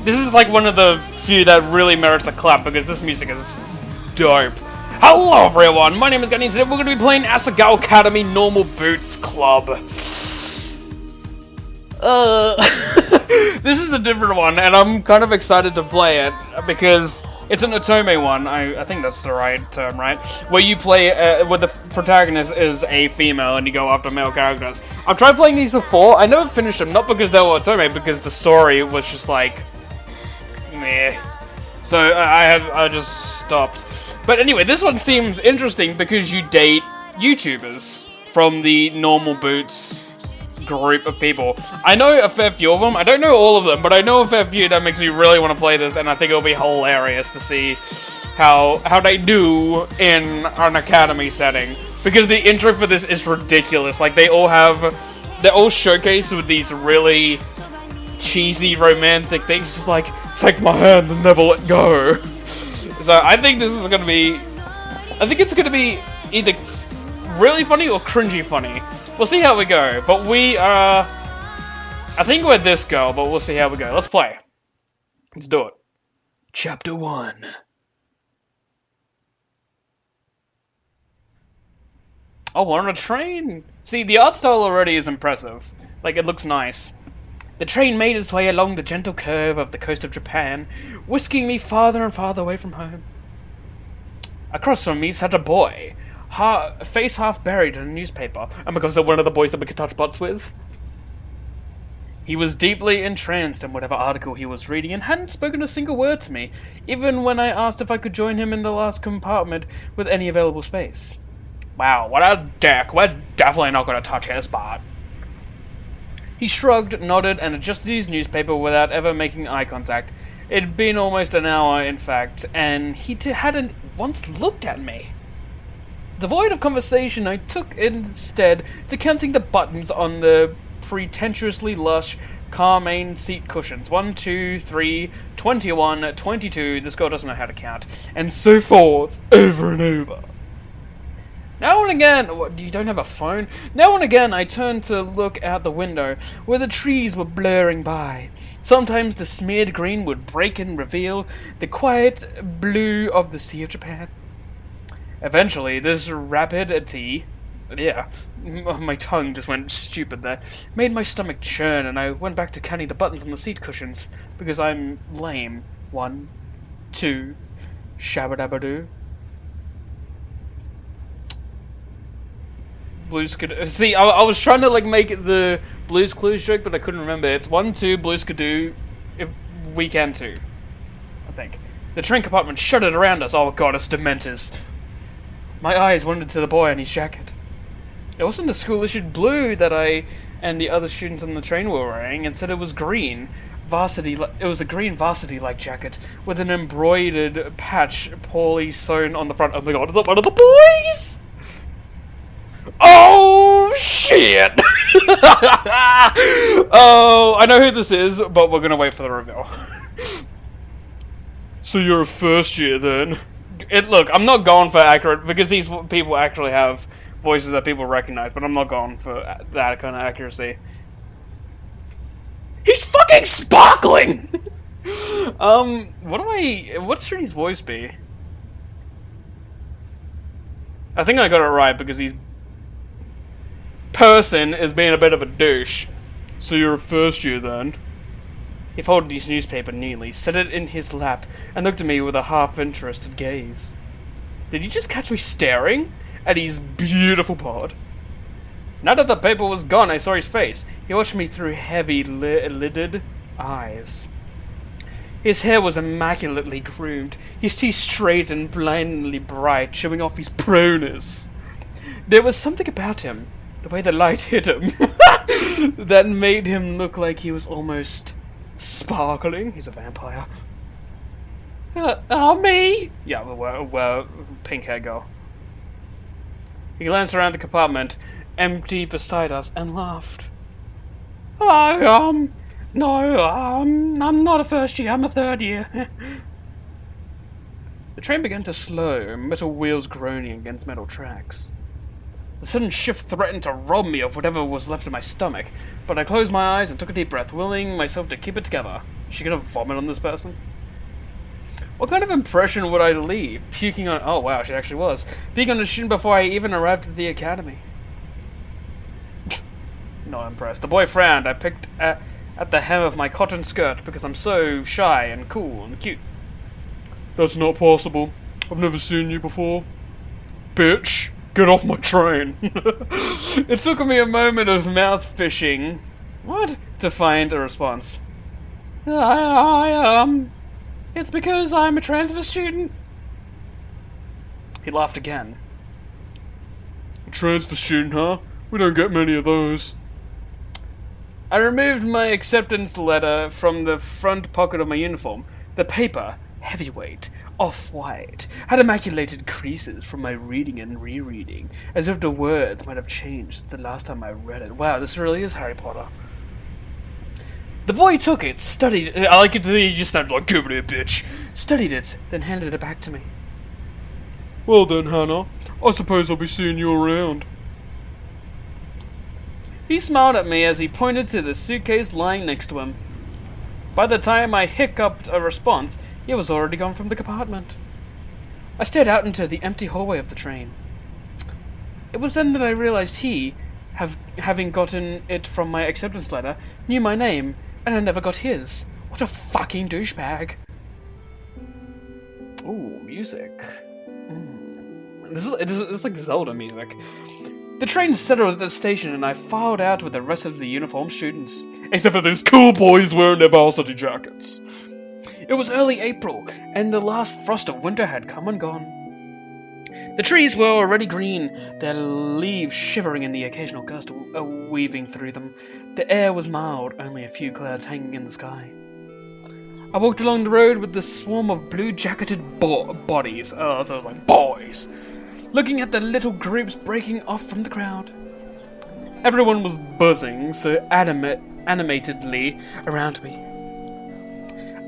This is like one of the few that really merits a clap because this music is dope. Hello everyone, my name is Bangin, and today we're going to be playing Asagao Academy Normal Boots Club. This is a different one, and I'm kind of excited to play it, because it's an otome one, I think that's the right term, right? Where you play, where the protagonist is a female, and you go after male characters. I've tried playing these before, I never finished them, not because they were otome, because the story was just like, meh. So I just stopped. But anyway, this one seems interesting because you date YouTubers from the Normal Boots group of people. I know a fair few of them. I don't know all of them, but I know a fair few that makes me really want to play this, and I think it'll be hilarious to see how they do in an academy setting. Because the intro for this is ridiculous. Like, they're all showcased with these really cheesy romantic things, just like, take my hand and never let go. So I think this is gonna be, I think it's gonna be either really funny or cringy funny. We'll see how we go, but we are, I think we're this girl, but we'll see how we go. Let's play. Let's do it. Chapter 1. Oh, we're on a train! See, the art style already is impressive. Like, it looks nice. The train made its way along the gentle curve of the coast of Japan, whisking me farther and farther away from home. Across from me sat a boy, face half buried in a newspaper. Oh my god, is that one of the boys that we could touch butts with? He was deeply entranced in whatever article he was reading and hadn't spoken a single word to me, even when I asked if I could join him in the last compartment with any available space. Wow, what a dick. We're definitely not going to touch his part. He shrugged, nodded, and adjusted his newspaper without ever making eye contact. It had been almost an hour, in fact, and he hadn't once looked at me. Devoid of conversation, I took instead to counting the buttons on the pretentiously lush carmine seat cushions. 1, 2, 3, 21, 22, this girl doesn't know how to count, and so forth, over and over. Now and again, what, you don't have a phone? Now and again I turned to look out the window, where the trees were blurring by. Sometimes the smeared green would break and reveal the quiet blue of the Sea of Japan. Eventually, this rapidity, yeah, my tongue just went stupid there, made my stomach churn, and I went back to counting the buttons on the seat cushions, because I'm lame. 1, 2, shabba-dabba-doo. Blues could see. I was trying to like make it the Blues Clues joke, but I couldn't remember. It's 1, 2, Blues could do if we can too. I think the train compartment shuddered around us. Oh god, it's Dementors. My eyes wandered to the boy in his jacket. It wasn't the school-issued blue that I and the other students on the train were wearing. Instead, it was green varsity. It was a green varsity-like jacket with an embroidered patch poorly sewn on the front. Oh my god, is that one of the boys? Oh, shit! Oh, I know who this is, but we're gonna wait for the reveal. So you're a first year, then? Look, I'm not going for accurate, because these people actually have voices that people recognize, but I'm not going for that kind of accuracy. He's fucking sparkling! What should his voice be? I think I got it right, because he's person is being a bit of a douche. So you're a first year then? He folded his newspaper neatly, set it in his lap, and looked at me with a half-interested gaze. Did you just catch me staring at his beautiful pod? Now that the paper was gone, I saw his face. He watched me through heavy-lidded eyes. His hair was immaculately groomed, his teeth straight and blindingly bright, showing off his proness. There was something about him, the way the light hit him, that made him look like he was almost sparkling. He's a vampire. Me? Yeah, well, pink-haired girl. He glanced around the compartment, empty beside us, and laughed. No, I'm not a first year, I'm a third year. The train began to slow, metal wheels groaning against metal tracks. The sudden shift threatened to rob me of whatever was left in my stomach, but I closed my eyes and took a deep breath, willing myself to keep it together. Is she gonna vomit on this person? What kind of impression would I leave? Puking on... Oh wow, she actually was. Puking on a student before I even arrived at the academy. Not impressed. The boy frowned. I picked at the hem of my cotton skirt because I'm so shy and cool and cute. That's not possible. I've never seen you before. Bitch, get off my train. It took me a moment of mouth fishing. What? To find a response. It's because I'm a transfer student. He laughed again. A transfer student, huh? We don't get many of those. I removed my acceptance letter from the front pocket of my uniform. The paper, heavyweight, off-white, had immaculated creases from my reading and rereading, as if the words might have changed since the last time I read it. Wow, this really is Harry Potter. The boy took it, studied it. I like it that he just sounded like, give it here, bitch. Studied it, then handed it back to me. Well then, Hana, I suppose I'll be seeing you around. He smiled at me as he pointed to the suitcase lying next to him. By the time I hiccuped a response, he was already gone from the compartment. I stared out into the empty hallway of the train. It was then that I realized he, having gotten it from my acceptance letter, knew my name, and I never got his. What a fucking douchebag. Ooh, music. This is like Zelda music. The train settled at the station and I filed out with the rest of the uniformed students, except for those cool boys wearing their varsity jackets. It was early April, and the last frost of winter had come and gone. The trees were already green, their leaves shivering in the occasional gust weaving through them. The air was mild, only a few clouds hanging in the sky. I walked along the road with the swarm of blue-jacketed bodies. Oh, so I was like, boys! Looking at the little groups breaking off from the crowd. Everyone was buzzing so animatedly around me.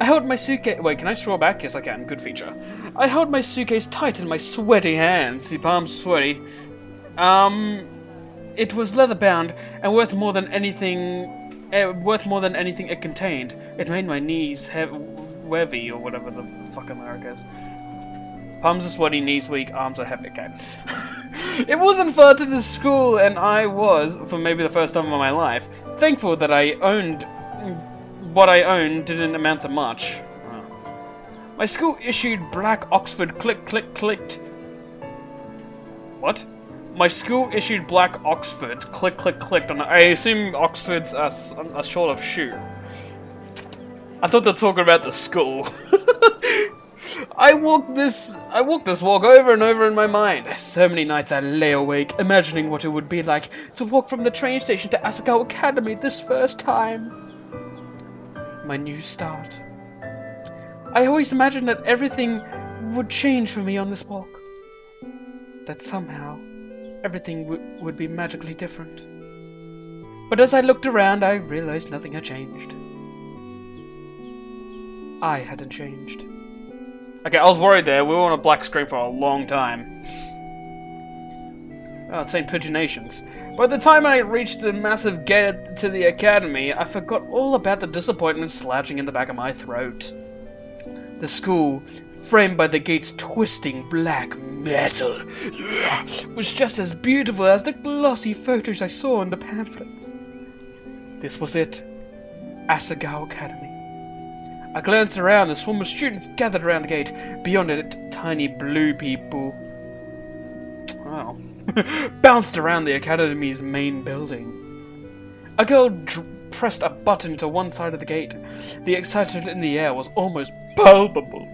I held my suitcase. Wait, can I scroll back? Yes, I can. Good feature. I held my suitcase tight in my sweaty hands. The palms sweaty. It was leather-bound and worth more than anything it contained. It made my knees heavy, or whatever the fuck America is. Palms are sweaty, knees weak, arms are heavy. Okay. It wasn't far to the school, and I was, for maybe the first time in my life, thankful that what I owned didn't amount to much. Oh. My school issued black Oxford clicked. What? My school issued black Oxfords clicked on. I assume Oxford's a sort of shoe. I thought they're talking about the school. I walked this walk over and over in my mind. So many nights I lay awake, imagining what it would be like to walk from the train station to Asagao Academy this first time. My new start. I always imagined that everything would change for me on this walk. That somehow, everything would be magically different. But as I looked around, I realized nothing had changed. I hadn't changed. Okay, I was worried there. We were on a black screen for a long time. Oh, it's saying pigeonations. By the time I reached the massive gate to the academy, I forgot all about the disappointment slouching in the back of my throat. The school, framed by the gate's twisting black metal, was just as beautiful as the glossy photos I saw in the pamphlets. This was it. Asagao Academy. I glanced around. The swarm of students gathered around the gate. Beyond it, tiny blue people wow, bounced around the academy's main building. A girl pressed a button to one side of the gate. The excitement in the air was almost palpable.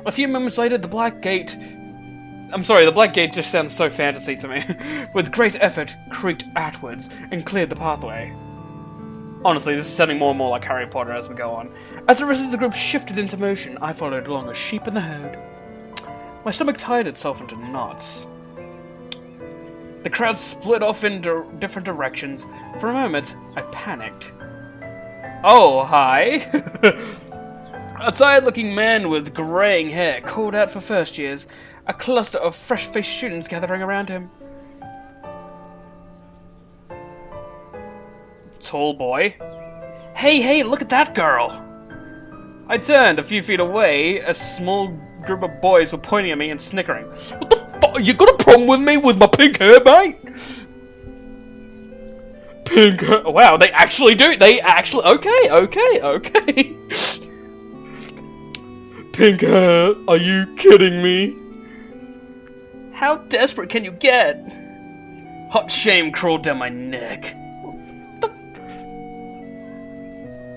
A few moments later, the black gate just sounds so fantasy to me. With great effort, creaked outwards and cleared the pathway. Honestly, this is sounding more and more like Harry Potter as we go on. As the rest of the group shifted into motion, I followed along as sheep in the herd. My stomach tied itself into knots. The crowd split off in different directions. For a moment, I panicked. Oh, hi! A tired-looking man with greying hair called out for first years, a cluster of fresh-faced students gathering around him. tall boy. Hey, look at that girl! I turned a few feet away. A small group of boys were pointing at me and snickering. What the fuck? You got a problem with me with my pink hair, mate? Pink hair? Wow, they actually do. They actually. Okay. Pink hair? Are you kidding me? How desperate can you get? Hot shame crawled down my neck.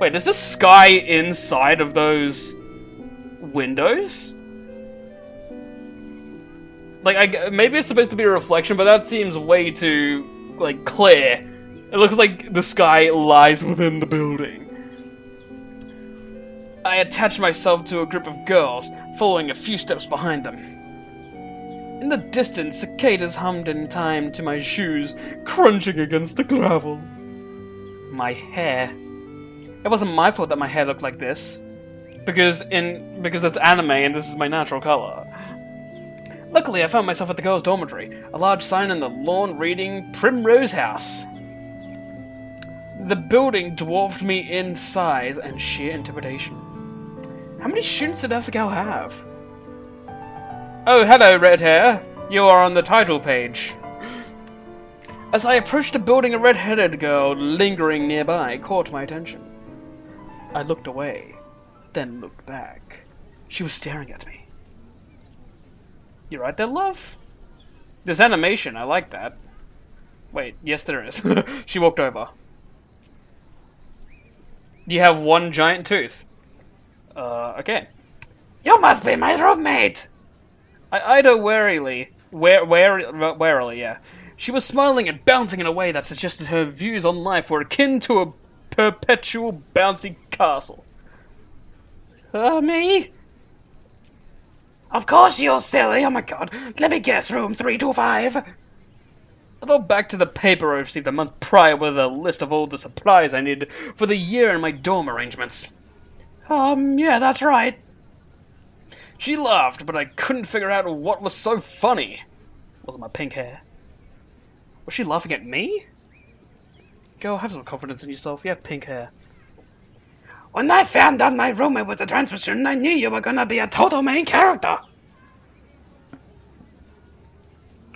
Wait, is the sky inside of those windows? Like, maybe it's supposed to be a reflection, but that seems way too, like, clear. It looks like the sky lies within the building. I attached myself to a group of girls, following a few steps behind them. In the distance, cicadas hummed in time to my shoes, crunching against the gravel. My hair. It wasn't my fault that my hair looked like this. Because it's anime and this is my natural color. Luckily, I found myself at the girls' dormitory, a large sign on the lawn reading Primrose House. The building dwarfed me in size and sheer intimidation. How many students did Asagao have? Oh, hello, red hair. You are on the title page. As I approached the building, a red-headed girl lingering nearby caught my attention. I looked away, then looked back. She was staring at me. You right there, love? There's animation, I like that. Wait, yes there is. She walked over. You have one giant tooth. Okay. You must be my roommate! I eyed her warily, yeah. She was smiling and bouncing in a way that suggested her views on life were akin to a perpetual bouncy castle. Me? Of course you're silly, oh my god. Let me guess, room 325. I thought back to the paper I received a month prior with a list of all the supplies I needed for the year and my dorm arrangements. Yeah, that's right. She laughed, but I couldn't figure out what was so funny. Was it my pink hair? Was she laughing at me? Girl, have some confidence in yourself. You have pink hair. When I found out my roommate was a transfer student, I knew you were gonna be a total main character.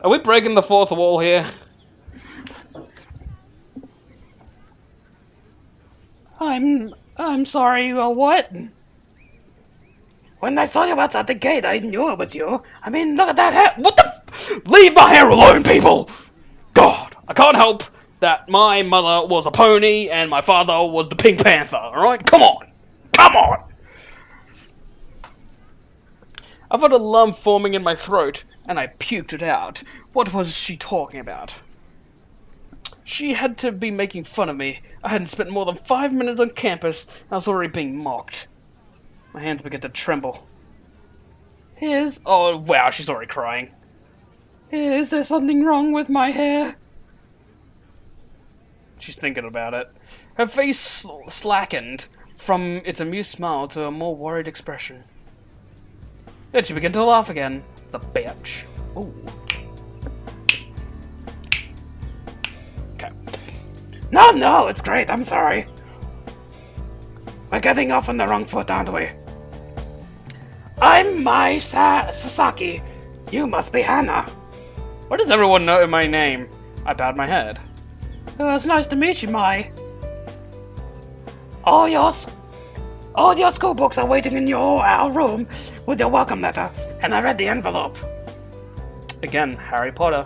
Are we breaking the fourth wall here? I'm sorry, what? When I saw you outside the gate, I knew it was you. I mean, look at that hair. What the Leave my hair alone, people! God, I can't help that my mother was a pony and my father was the Pink Panther, alright? Come on! Come on! I felt a lump forming in my throat, and I puked it out. What was she talking about? She had to be making fun of me. I hadn't spent more than 5 minutes on campus, and I was already being mocked. My hands began to tremble. Oh, wow, she's already crying. Is there something wrong with my hair? She's thinking about it. Her face slackened from its amused smile to a more worried expression. Then she began to laugh again. The bitch. Ooh. Okay. No, it's great. I'm sorry. We're getting off on the wrong foot, aren't we? I'm Mai Sasaki. You must be Hana. Why does everyone know my name? I bowed my head. It's nice to meet you, Mai. All your school books are waiting in our room with your welcome letter, and I read the envelope. Again, Harry Potter.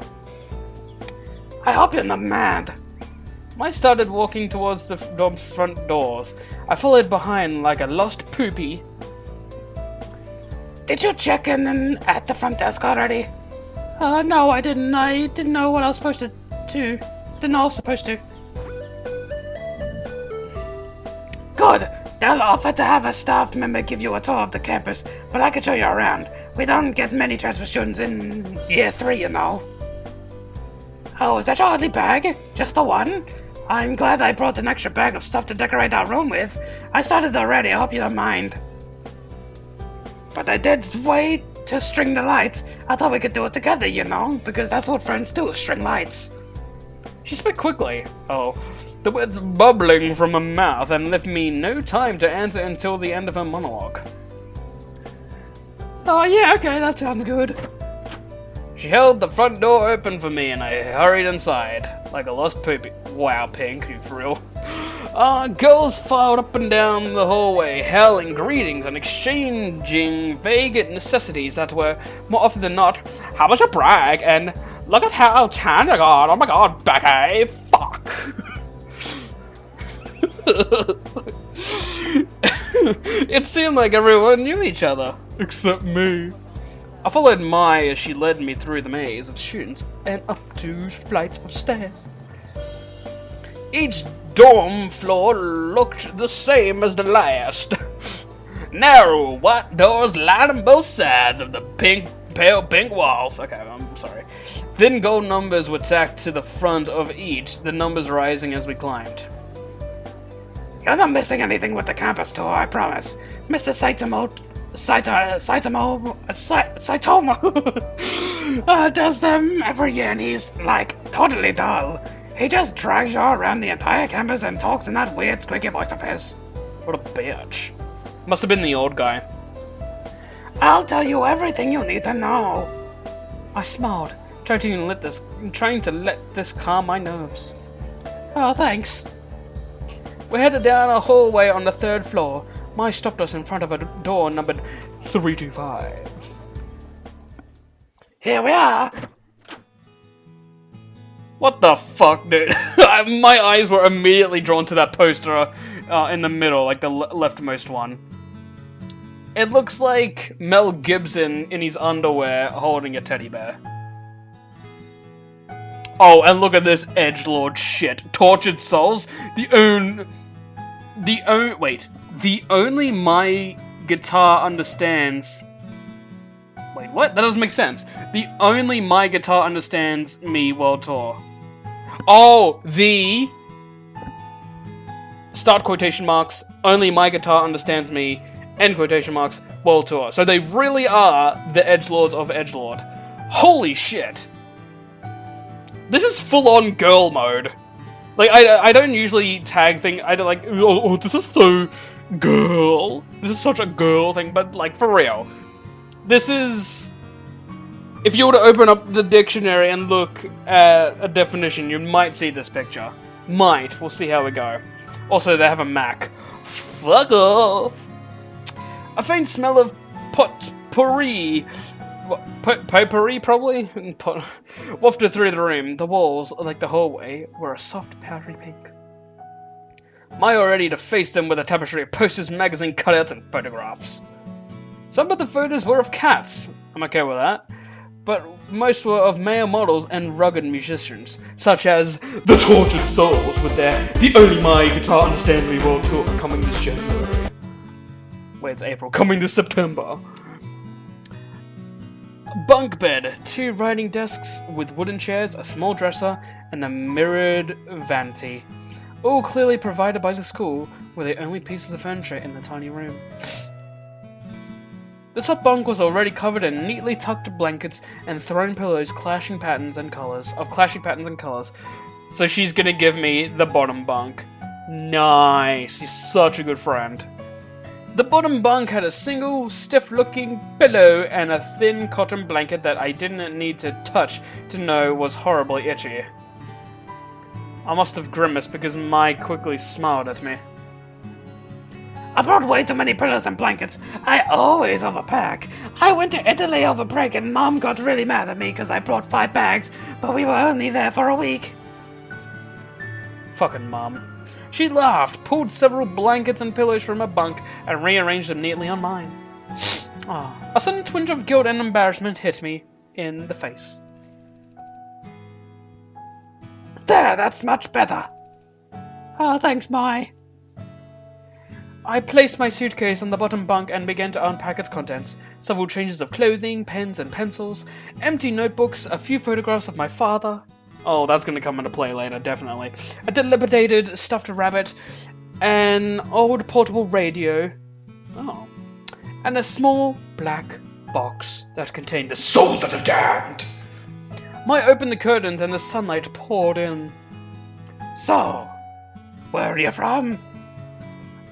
I hope you're not mad. I started walking towards the dorm's front doors. I followed behind like a lost poopy. Did you check in at the front desk already? No, I didn't. I didn't know what I was supposed to do. Didn't know I was supposed to. Good. They'll offer to have a staff member give you a tour of the campus, but I can show you around. We don't get many transfer students in year 3, you know. Oh, is that your only bag? Just the one? I'm glad I brought an extra bag of stuff to decorate our room with. I started already, I hope you don't mind. But I did wait to string the lights. I thought we could do it together, you know, because that's what friends do, string lights. She spoke quickly. Oh, the words bubbling from her mouth, and left me no time to answer until the end of her monologue. Oh yeah, okay, that sounds good. She held the front door open for me, and I hurried inside, like a lost poopy. Wow, Pink, you for real? Girls filed up and down the hallway, hailing greetings and exchanging vague necessities that were, more often than not, how much a brag, and look at how tan I got, oh my god, Becky, fuck. It seemed like everyone knew each other, except me. I followed Mai as she led me through the maze of students and up 2 flights of stairs. Each dorm floor looked the same as the last. Narrow white doors lining both sides of the pale pink walls. Okay, I'm sorry. Thin gold numbers were tacked to the front of each, the numbers rising as we climbed. You're not missing anything with the campus tour, I promise. Mr. Saitomo does them every year, and he's, like, totally dull. He just drags you around the entire campus and talks in that weird squeaky voice of his. What a bitch. Must have been the old guy. I'll tell you everything you need to know. I smiled, trying to let this calm my nerves. Oh, thanks. We headed down a hallway on the 3rd floor. Mai stopped us in front of a door numbered 325. Here we are! What the fuck, dude? My eyes were immediately drawn to that poster in the middle, like the leftmost one. It looks like Mel Gibson in his underwear holding a teddy bear. Oh, and look at this edgelord shit. Tortured souls? The only my guitar understands... Wait, what? That doesn't make sense. The only my guitar understands me world tour. Oh, the... Start quotation marks. Only my guitar understands me. End quotation marks. World tour. So they really are the edgelords of edgelord. Holy shit. This is full-on girl mode. Like, I don't usually tag things. I don't like, oh, this is so girl. This is such a girl thing, but, like, for real. This is... If you were to open up the dictionary and look at a definition, you might see this picture. Might. We'll see how we go. Also, they have a Mac. Fuck off! A faint smell of potpourri. Potpourri, probably? Wafted through the room. The walls, like the hallway, were a soft, powdery pink. Mai were ready to face them with a tapestry of posters, magazine cutouts, and photographs. Some of the photos were of cats. I'm okay with that. But most were of male models and rugged musicians, such as the Tortured Souls with their The Only My Guitar Understands Me World Tour coming this January. Wait, it's April. Coming this September. Bunk bed, 2 writing desks with wooden chairs, a small dresser, and a mirrored vanity. All clearly provided by the school, were the only pieces of furniture in the tiny room. The top bunk was already covered in neatly tucked blankets and thrown pillows clashing patterns and colors. So she's gonna give me the bottom bunk. Nice, she's such a good friend. The bottom bunk had a single, stiff-looking pillow and a thin cotton blanket that I didn't need to touch to know was horribly itchy. I must have grimaced because Mai quickly smiled at me. I brought way too many pillows and blankets. I always overpack. I went to Italy over break and Mom got really mad at me because I brought 5 bags, but we were only there for a week. Fucking Mom. She laughed, pulled several blankets and pillows from her bunk, and rearranged them neatly on mine. A sudden twinge of guilt and embarrassment hit me in the face. There, that's much better. Oh, thanks, Mai. I placed my suitcase on the bottom bunk and began to unpack its contents. Several changes of clothing, pens and pencils, empty notebooks, a few photographs of my father. Oh, that's gonna come into play later, definitely. A dilapidated stuffed rabbit, an old portable radio. Oh. And a small black box that contained the souls of the damned. Mai opened the curtains and the sunlight poured in. So, Where are you from?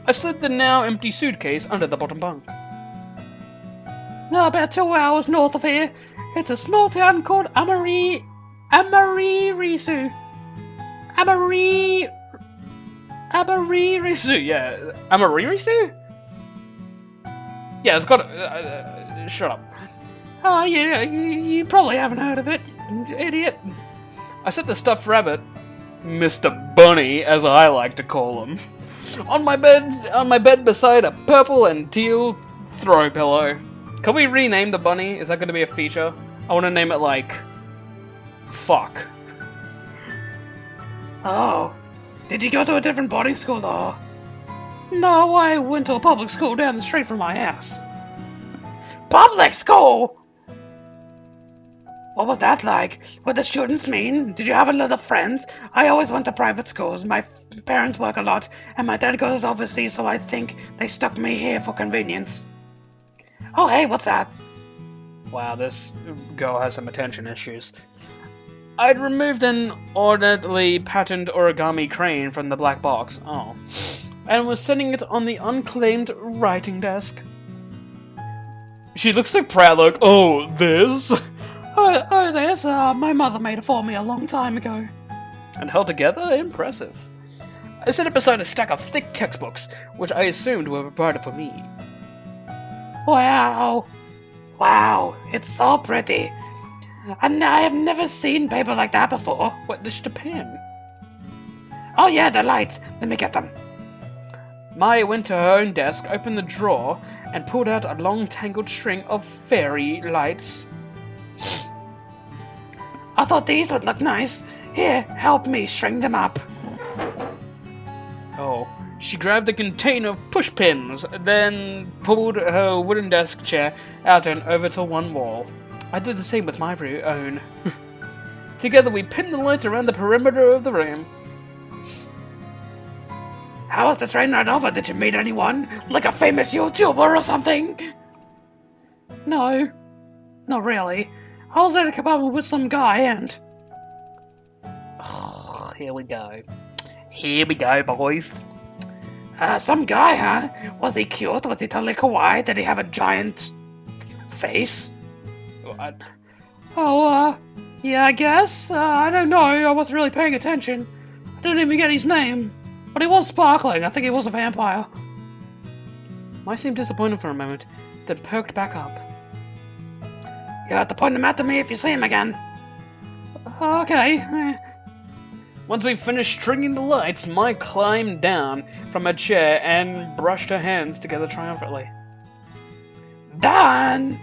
I slid the now empty suitcase under the bottom bunk. About 2 hours north of here. It's a small town called Amaririsu. Amaririsu, yeah. Amaririsu? Yeah, it's got... shut up. Oh, yeah, you probably haven't heard of it, idiot. I set the stuffed rabbit, Mr. Bunny, as I like to call him, on my bed beside a purple and teal throw pillow. Can we rename the bunny? Is that going to be a feature? I want to name it like... Fuck. Oh, did you go to a different boarding school though? No, I went to a public school down the street from my house. Public school? What was that like? Were the students mean? Did you have a lot of friends? I always went to private schools. My parents work a lot, and my dad goes overseas, so I think they stuck me here for convenience. Oh, hey, what's that? Wow, this girl has some attention issues. I'd removed an ornately patterned origami crane from the black box, and was setting it on the unclaimed writing desk. She looks so proud, like, oh, this? Oh, this? My mother made it for me a long time ago. And held together? Impressive. I set it beside a stack of thick textbooks, which I assumed were provided for me. Wow! Wow, it's so pretty. And I have never seen paper like that before. What, this is a pen? Oh yeah, the lights. Let me get them. Maya went to her own desk, opened the drawer, and pulled out a long tangled string of fairy lights. I thought these would look nice. Here, help me string them up. Oh. She grabbed a container of pushpins, then pulled her wooden desk chair out and over to one wall. I did the same with my own. Together we pinned the lights around the perimeter of the room. How was the train ride over? Did you meet anyone? Like a famous YouTuber or something? No, not really. I was at a kebab with some guy and... Oh, here we go. Here we go, boys. Some guy, huh? Was he cute? Was he totally kawaii? Did he have a giant face? What? Oh, yeah, I guess. I don't know. I wasn't really paying attention. I didn't even get his name. But he was sparkling. I think he was a vampire. I seemed disappointed for a moment, then perked back up. You have to point him out to me if you see him again. Okay. Once we finished stringing the lights, Mai climbed down from her chair and brushed her hands together triumphantly. Done!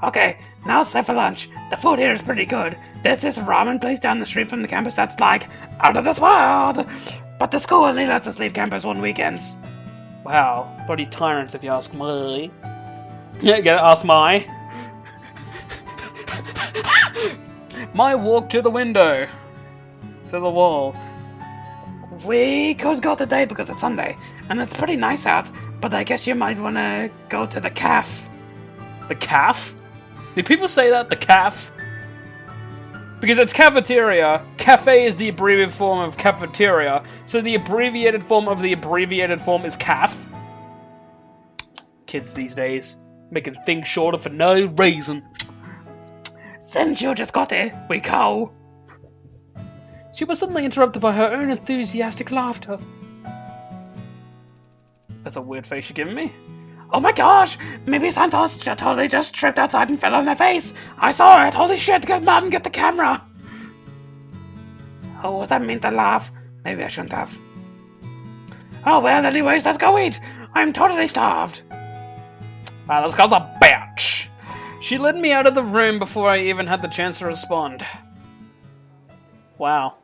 Okay, now it's time for lunch. The food here is pretty good. There's this ramen place down the street from the campus that's like out of this world. But the school only lets us leave campus on weekends. Wow, bloody tyrants if you ask me. Yeah, ask Mai. Mai walked to the window. To the wall. We could go today because it's Sunday, and it's pretty nice out, but I guess you might want to go to the caf. The caf? Do people say that? The caf? Because it's cafeteria. Cafe is the abbreviated form of cafeteria, so the abbreviated form of the abbreviated form is caf. Kids these days, making things shorter for no reason. Since you just got here, we go. She was suddenly interrupted by her own enthusiastic laughter. That's a weird face you're giving me. Oh my gosh! Maybe Santos totally just tripped outside and fell on my face! I saw it! Holy shit! Get Mom, get the camera! Oh, was that mean to laugh? Maybe I shouldn't have. Oh well, anyways, let's go eat! I'm totally starved! Wow, this girl's a bitch! She led me out of the room before I even had the chance to respond. Wow.